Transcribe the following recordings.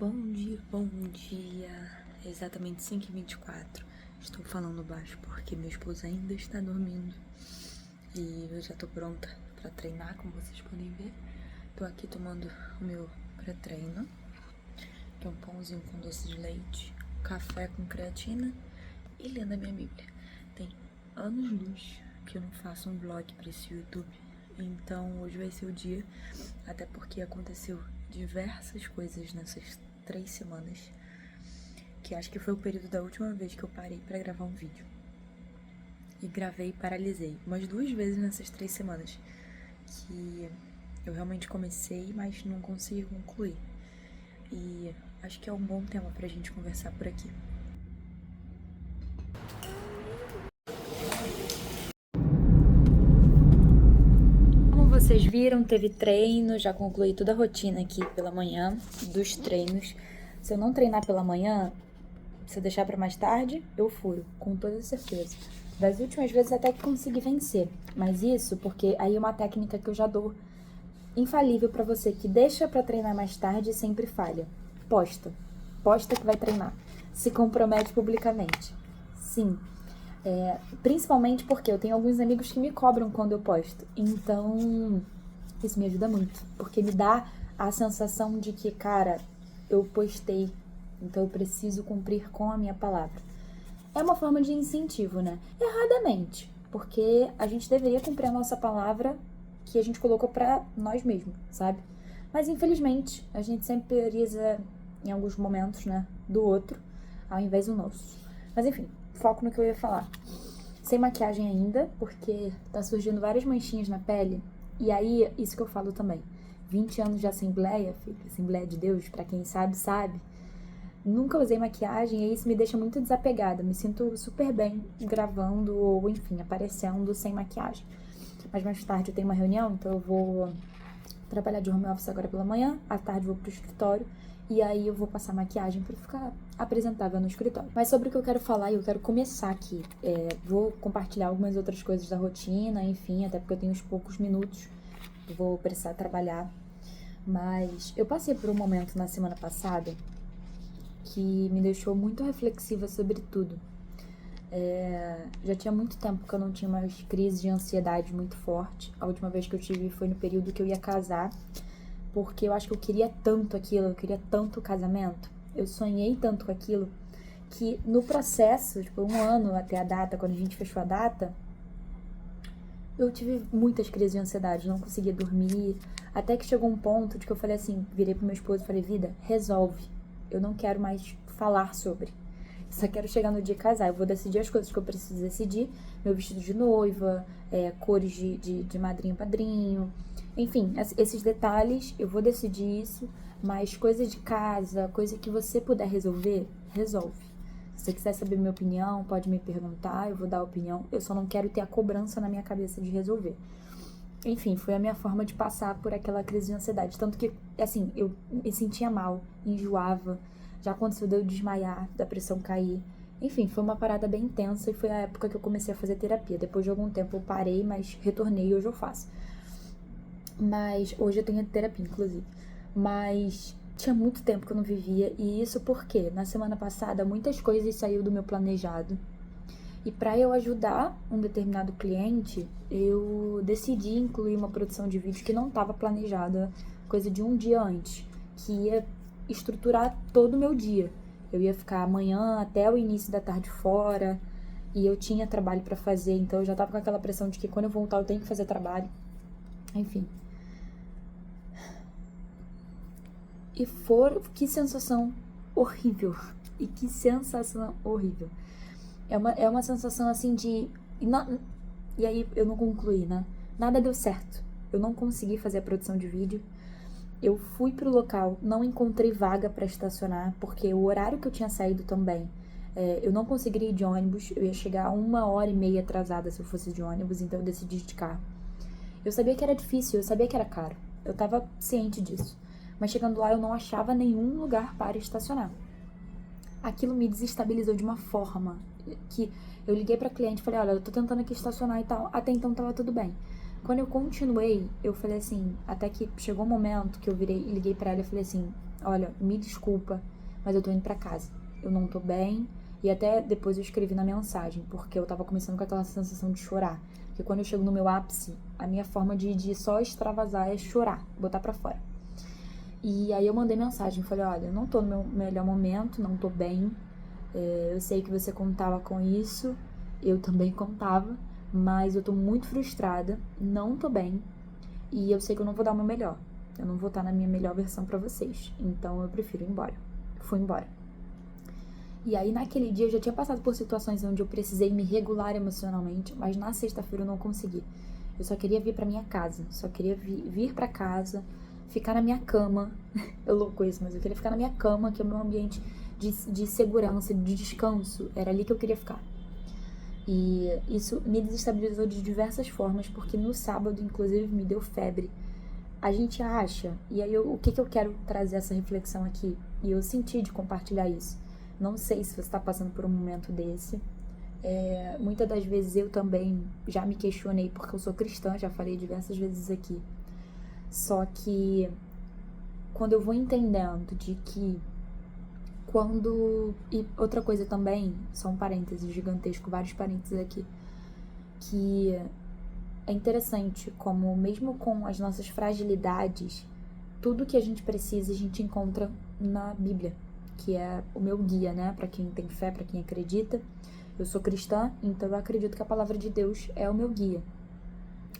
Bom dia, bom dia. É exatamente 5h24. Estou falando baixo porque meu esposo ainda está dormindo. E eu já tô pronta pra treinar, como vocês podem ver. Tô aqui tomando o meu pré-treino, que é um pãozinho com doce de leite, café com creatina e lendo a minha Bíblia. Tem anos-luz que eu não faço um vlog pra esse YouTube. Então hoje vai ser o dia, até porque aconteceu diversas coisas nessas 3 semanas, que acho que foi o período da última vez que eu parei pra gravar um vídeo. E gravei e paralisei umas 2 vezes nessas 3 semanas, que eu realmente comecei, mas não consegui concluir. E acho que é um bom tema pra gente conversar por aqui. Como vocês viram, teve treino, já concluí toda a rotina aqui pela manhã dos treinos. Se eu não treinar pela manhã, se eu deixar pra mais tarde, eu furo, com toda certeza. Das últimas vezes até que consegui vencer, mas isso porque aí é uma técnica que eu já dou infalível pra você, que deixa pra treinar mais tarde e sempre falha. Posta. Posta que vai treinar. Se compromete publicamente. Sim. Principalmente porque eu tenho alguns amigos que me cobram quando eu posto. Então, isso me ajuda muito. Porque me dá a sensação de que, cara, eu postei, então eu preciso cumprir com a minha palavra. É uma forma de incentivo, né? Erradamente. Porque a gente deveria cumprir a nossa palavra que a gente colocou pra nós mesmos, sabe? Mas infelizmente, a gente sempre prioriza em alguns momentos, né, do outro, ao invés do nosso. Mas enfim, foco no que eu ia falar. Sem maquiagem ainda, porque tá surgindo várias manchinhas na pele. E aí, isso que eu falo também. 20 anos de Assembleia, filho, Assembleia de Deus, pra quem sabe, sabe. Nunca usei maquiagem e isso me deixa muito desapegada. Me sinto super bem gravando ou, enfim, aparecendo sem maquiagem. Mas mais tarde eu tenho uma reunião, então eu vou trabalhar de home office agora pela manhã, à tarde vou pro escritório e aí eu vou passar maquiagem pra ficar apresentável no escritório. Mas sobre o que eu quero falar, e eu quero começar aqui, vou compartilhar algumas outras coisas da rotina, enfim, até porque eu tenho uns poucos minutos, vou precisar trabalhar. Mas eu passei por um momento na semana passada que me deixou muito reflexiva sobre tudo. Já tinha muito tempo que eu não tinha umas crises de ansiedade muito forte. A última vez que eu tive foi no período que eu ia casar, porque eu acho que eu queria tanto aquilo, eu queria tanto o casamento. Eu sonhei tanto com aquilo que no processo, tipo, 1 ano até a data, quando a gente fechou a data, eu tive muitas crises de ansiedade, não conseguia dormir, até que chegou um ponto de que eu falei assim, virei pro meu esposo e falei, vida, resolve, eu não quero mais falar sobre, só quero chegar no dia e casar, eu vou decidir as coisas que eu preciso decidir, meu vestido de noiva, cores de madrinha e padrinho, enfim, esses detalhes, eu vou decidir isso, mas coisa de casa, coisa que você puder resolver, resolve. Se você quiser saber minha opinião, pode me perguntar, eu vou dar a opinião. Eu só não quero ter a cobrança na minha cabeça de resolver. Enfim, foi a minha forma de passar por aquela crise de ansiedade. Tanto que, assim, eu me sentia mal, enjoava. Já aconteceu de eu desmaiar, da pressão cair. Enfim, foi uma parada bem intensa e foi a época que eu comecei a fazer terapia. Depois de algum tempo eu parei, mas retornei e hoje eu faço. Mas hoje eu tenho terapia, inclusive. Mas tinha muito tempo que eu não vivia. E isso porque na semana passada muitas coisas saíram do meu planejado. E para eu ajudar um determinado cliente, eu decidi incluir uma produção de vídeo que não estava planejada, coisa de um dia antes, que ia estruturar todo o meu dia. Eu ia ficar amanhã até o início da tarde fora, e eu tinha trabalho para fazer, então eu já tava com aquela pressão de que quando eu voltar eu tenho que fazer trabalho. Enfim. E que sensação horrível. E que sensação horrível. É uma sensação assim de. E aí eu não concluí, né? Nada deu certo. Eu não consegui fazer a produção de vídeo. Eu fui pro local, não encontrei vaga pra estacionar, porque o horário que eu tinha saído também, eu não conseguiria ir de ônibus. Eu ia chegar 1h30 atrasada se eu fosse de ônibus, então eu decidi ir de carro. Eu sabia que era difícil, eu sabia que era caro. Eu tava ciente disso. Mas chegando lá eu não achava nenhum lugar para estacionar. Aquilo me desestabilizou de uma forma que eu liguei pra cliente e falei, olha, eu tô tentando aqui estacionar e tal. Até então tava tudo bem. Quando eu continuei, eu falei assim, até que chegou um momento que eu virei e liguei pra ela e falei assim, olha, me desculpa, mas eu tô indo pra casa. Eu não tô bem. E até depois eu escrevi na mensagem, porque eu tava começando com aquela sensação de chorar. Porque quando eu chego no meu ápice, a minha forma de só extravasar é chorar, botar pra fora. E aí eu mandei mensagem, falei, olha, eu não tô no meu melhor momento, não tô bem. Eu sei que você contava com isso, eu também contava, mas eu tô muito frustrada, não tô bem. E eu sei que eu não vou dar o meu melhor. Eu não vou estar na minha melhor versão pra vocês. Então eu prefiro ir embora. Fui embora. E aí naquele dia eu já tinha passado por situações onde eu precisei me regular emocionalmente, mas na sexta-feira eu não consegui. Eu só queria vir pra minha casa. Só queria vir pra casa, ficar na minha cama. É louco isso, mas eu queria ficar na minha cama, que é o meu ambiente de segurança, de descanso. Era ali que eu queria ficar. E isso me desestabilizou de diversas formas, porque no sábado, inclusive, me deu febre. A gente acha, e aí o que eu quero trazer essa reflexão aqui, e eu senti de compartilhar isso. Não sei se você está passando por um momento desse. Muitas das vezes eu também já me questionei, porque eu sou cristã, já falei diversas vezes aqui. Só que quando eu vou entendendo de que E outra coisa também, só um parêntese gigantesco, vários parênteses aqui, que é interessante como mesmo com as nossas fragilidades, tudo que a gente precisa a gente encontra na Bíblia, que é o meu guia, né? Pra quem tem fé, pra quem acredita. Eu sou cristã, então eu acredito que a palavra de Deus é o meu guia,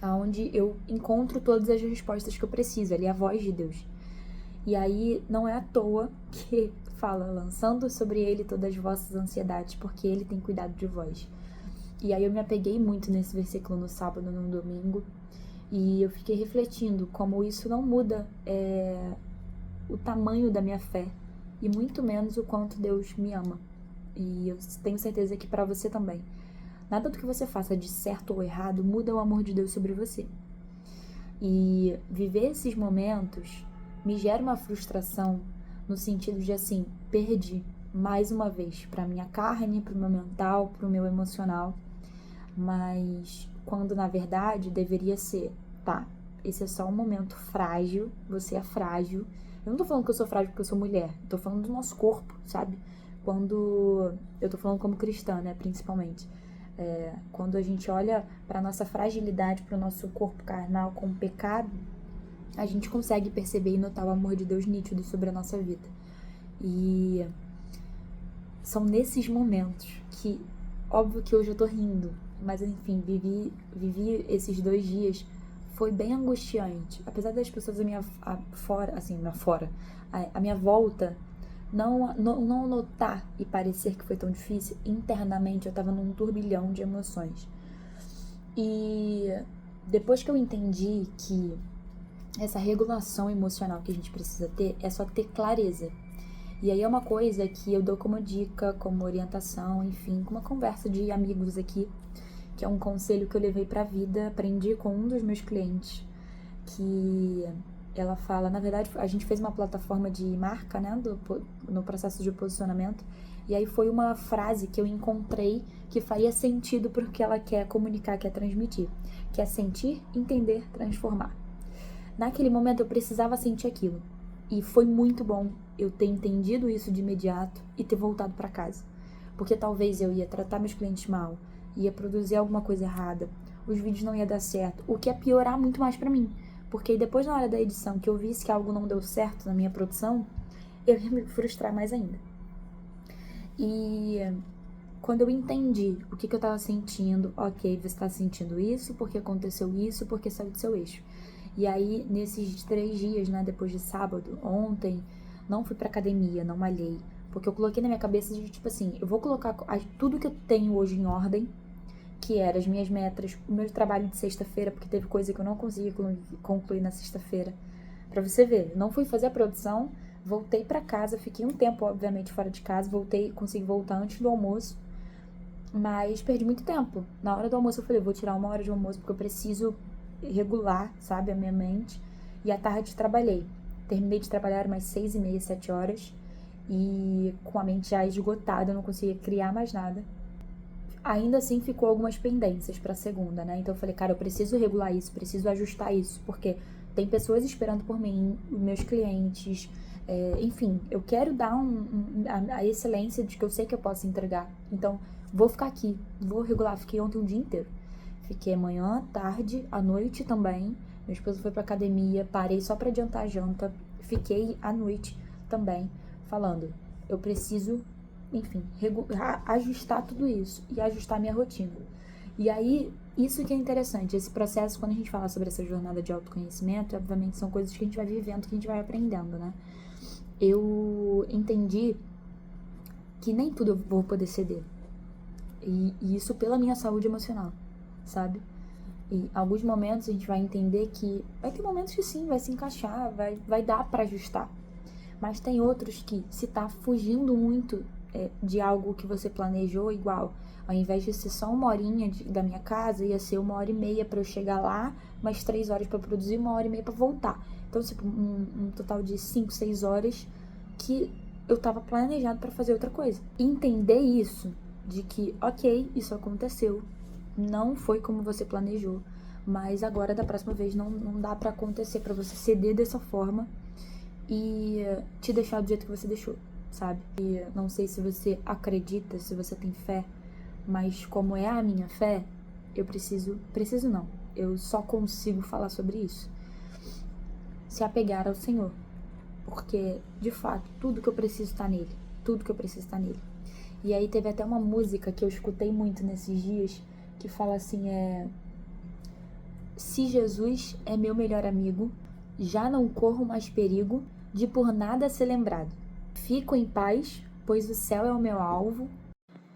aonde eu encontro todas as respostas que eu preciso, ali é a voz de Deus. E aí não é à toa que fala, lançando sobre ele todas as vossas ansiedades, porque ele tem cuidado de vós. E aí eu me apeguei muito nesse versículo no sábado, no domingo, e eu fiquei refletindo como isso não muda o tamanho da minha fé, e muito menos o quanto Deus me ama. E eu tenho certeza que para você também. Nada do que você faça de certo ou errado muda o amor de Deus sobre você. E viver esses momentos me gera uma frustração no sentido de assim, perdi mais uma vez para minha carne, para o meu mental, para o meu emocional, mas quando na verdade deveria ser, tá, esse é só um momento frágil, você é frágil. Eu não tô falando que eu sou frágil porque eu sou mulher, tô falando do nosso corpo, sabe? Quando eu tô falando como cristã, né, principalmente. Quando a gente olha para nossa fragilidade, para o nosso corpo carnal como pecado, a gente consegue perceber e notar o amor de Deus nítido sobre a nossa vida. E são nesses momentos que, óbvio que hoje eu tô rindo, mas enfim, vivi esses 2 dias, foi bem angustiante. Apesar das pessoas a minha volta, não notar e parecer que foi tão difícil, internamente eu tava num turbilhão de emoções. E depois que eu entendi que essa regulação emocional que a gente precisa ter é só ter clareza. E aí é uma coisa que eu dou como dica, como orientação, enfim, com uma conversa de amigos aqui, que é um conselho que eu levei pra vida, aprendi com um dos meus clientes, que ela fala, na verdade, a gente fez uma plataforma de marca, né, no processo de posicionamento, e aí foi uma frase que eu encontrei que faria sentido pro que ela quer comunicar, quer transmitir, que é sentir, entender, transformar. Naquele momento eu precisava sentir aquilo. E foi muito bom eu ter entendido isso de imediato e ter voltado pra casa. Porque talvez eu ia tratar meus clientes mal, ia produzir alguma coisa errada, os vídeos não ia dar certo, o que ia piorar muito mais pra mim. Porque depois na hora da edição que eu visse que algo não deu certo na minha produção, eu ia me frustrar mais ainda. E quando eu entendi o que eu tava sentindo, ok, você tá sentindo isso, porque aconteceu isso, porque saiu do seu eixo. E aí, nesses 3 dias, né, depois de sábado, ontem, não fui pra academia, não malhei. Porque eu coloquei na minha cabeça de, tipo assim, eu vou colocar tudo que eu tenho hoje em ordem, que era as minhas metas, o meu trabalho de sexta-feira, porque teve coisa que eu não consegui concluir na sexta-feira. Pra você ver, não fui fazer a produção, voltei pra casa, fiquei um tempo, obviamente, fora de casa, consegui voltar antes do almoço, mas perdi muito tempo. Na hora do almoço eu falei, vou tirar 1 hora de almoço, porque eu preciso regular, sabe, a minha mente. E à tarde trabalhei. Terminei de trabalhar umas 6h30, 7 horas. E com a mente já esgotada, eu não conseguia criar mais nada. Ainda assim ficou algumas pendências pra segunda, né? Então eu falei, cara, eu preciso regular isso, preciso ajustar isso, porque tem pessoas esperando por mim, meus clientes, Enfim, eu quero dar a excelência de que eu sei que eu posso entregar. Então, vou ficar aqui, vou regular. Fiquei ontem um dia inteiro. Fiquei manhã, tarde, à noite também. Meu esposo foi pra academia, parei só pra adiantar a janta. Fiquei à noite também, falando, eu preciso, enfim, ajustar tudo isso e ajustar minha rotina. E aí, isso que é interessante, esse processo, quando a gente fala sobre essa jornada de autoconhecimento, obviamente são coisas que a gente vai vivendo, que a gente vai aprendendo, né? Eu entendi que nem tudo eu vou poder ceder. E isso pela minha saúde emocional, sabe? E alguns momentos a gente vai entender que vai ter momentos que sim, vai se encaixar, vai dar pra ajustar. Mas tem outros que, se tá fugindo muito de algo que você planejou, igual, ao invés de ser só 1 horinha da minha casa, ia ser 1h30 pra eu chegar lá, mais 3 horas pra produzir, 1h30 pra voltar. Então, tipo, um total de 5, 6 horas que eu tava planejado pra fazer outra coisa. Entender isso, de que, ok, isso aconteceu, não foi como você planejou, mas agora, da próxima vez, não dá pra acontecer, pra você ceder dessa forma e te deixar do jeito que você deixou, sabe? E não sei se você acredita, se você tem fé, mas como é a minha fé, eu preciso não, eu só consigo falar sobre isso. Se apegar ao Senhor, porque, de fato, tudo que eu preciso tá nele, tudo que eu preciso tá nele. E aí teve até uma música que eu escutei muito nesses dias, que fala assim, se Jesus é meu melhor amigo, já não corro mais perigo de por nada ser lembrado. Fico em paz, pois o céu é o meu alvo,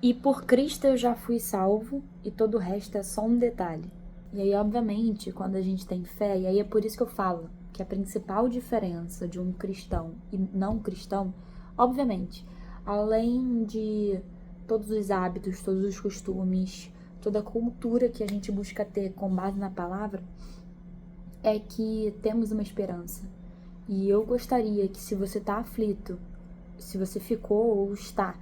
e por Cristo eu já fui salvo, e todo o resto é só um detalhe. E aí, obviamente, quando a gente tem fé, e aí é por isso que eu falo que a principal diferença de um cristão e não cristão, obviamente, além de todos os hábitos, todos os costumes, toda a cultura que a gente busca ter com base na palavra, é que temos uma esperança. E eu gostaria que, se você tá aflito, se você ficou ou está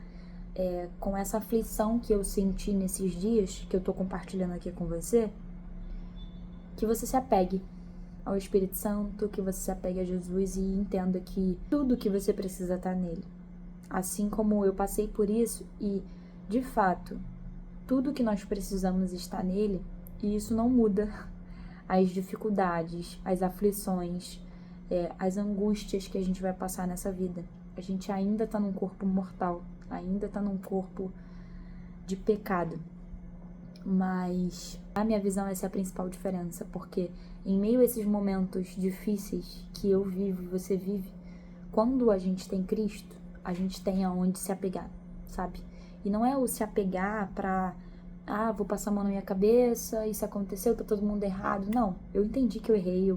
com essa aflição que eu senti nesses dias, que eu tô compartilhando aqui com você, que você se apegue ao Espírito Santo, que você se apegue a Jesus e entenda que tudo que você precisa tá nele. Assim como eu passei por isso e, de fato, tudo que nós precisamos está nele, e isso não muda as dificuldades, as aflições, as angústias que a gente vai passar nessa vida. A gente ainda tá num corpo mortal, ainda tá num corpo de pecado. Mas a minha visão, essa é a principal diferença, porque em meio a esses momentos difíceis que eu vivo e você vive, quando a gente tem Cristo, a gente tem aonde se apegar, sabe? E não é o se apegar pra, vou passar a mão na minha cabeça, isso aconteceu, tá todo mundo errado. Não, eu entendi que eu errei,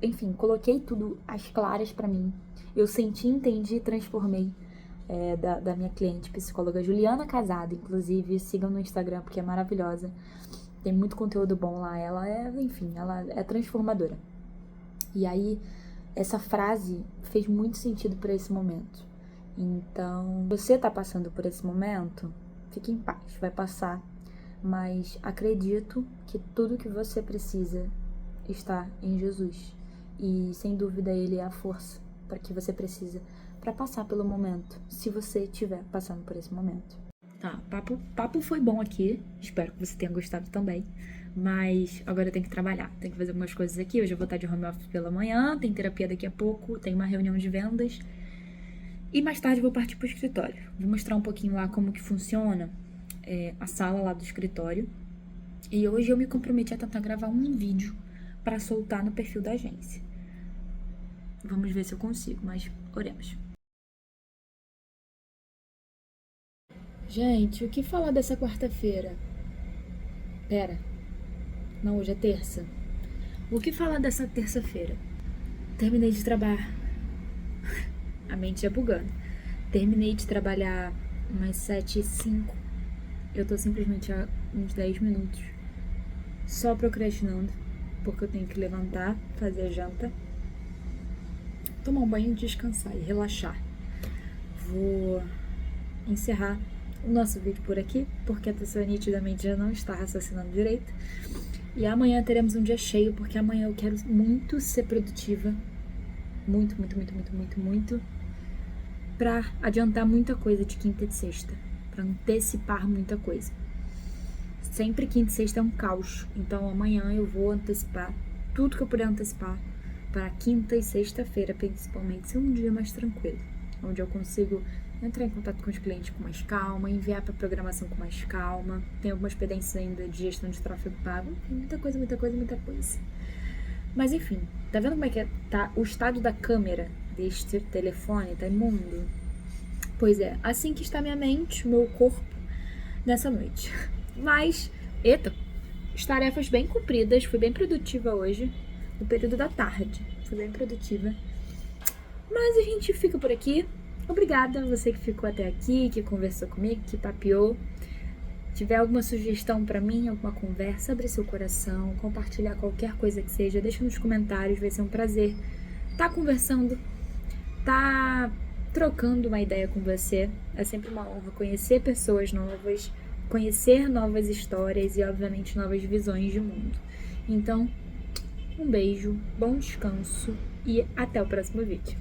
enfim, coloquei tudo às claras pra mim. Eu senti, entendi e transformei. Da minha cliente psicóloga Juliana Casada, inclusive, sigam no Instagram porque é maravilhosa, tem muito conteúdo bom lá, ela é transformadora. E aí, essa frase fez muito sentido para esse momento. Então, você tá passando por esse momento, fique em paz, vai passar, mas acredito que tudo que você precisa está em Jesus, e sem dúvida ele é a força para que você precisa para passar pelo momento, se você estiver passando por esse momento. Tá, papo foi bom aqui, espero que você tenha gostado também, mas agora eu tenho que trabalhar, tenho que fazer algumas coisas aqui. Hoje eu vou estar de home office pela manhã, tem terapia daqui a pouco, tem uma reunião de vendas, e mais tarde eu vou partir pro escritório. Vou mostrar um pouquinho lá como que funciona a sala lá do escritório, e hoje eu me comprometi a tentar gravar um vídeo para soltar no perfil da agência. Vamos ver se eu consigo, mas oremos. Gente, o que falar dessa quarta-feira? Pera, não, hoje é terça. O que falar dessa terça-feira? Terminei de trabalhar. A mente é bugando. Terminei de trabalhar umas 7h05. Eu tô simplesmente há uns 10 minutos só procrastinando, porque eu tenho que levantar, fazer a janta, tomar um banho, descansar e relaxar. Vou encerrar o nosso vídeo por aqui, porque a pessoa nitidamente já não está raciocinando direito. E amanhã teremos um dia cheio, porque amanhã eu quero muito ser produtiva. muito, muito, muito, muito, muito, muito, pra adiantar muita coisa de quinta e de sexta, pra antecipar muita coisa. Sempre quinta e sexta é um caos, então amanhã eu vou antecipar tudo que eu puder antecipar para quinta e sexta-feira, principalmente, ser um dia mais tranquilo, onde eu consigo entrar em contato com os clientes com mais calma, enviar para programação com mais calma. Tem algumas pendências ainda de gestão de tráfego pago, tem muita coisa, muita coisa, muita coisa. Mas enfim, tá vendo como é que tá o estado da câmera deste telefone? Tá imundo? Pois é, assim que está minha mente, meu corpo, nessa noite. Mas, eita, as tarefas bem cumpridas, fui bem produtiva hoje, no período da tarde, fui bem produtiva. Mas a gente fica por aqui. Obrigada a você que ficou até aqui, que conversou comigo, que papeou. Se tiver alguma sugestão pra mim, alguma conversa, abre seu coração, compartilhar qualquer coisa que seja, deixa nos comentários, vai ser um prazer tá conversando, tá trocando uma ideia com você. É sempre uma honra conhecer pessoas novas, conhecer novas histórias e, obviamente, novas visões de mundo. Então, um beijo, bom descanso e até o próximo vídeo.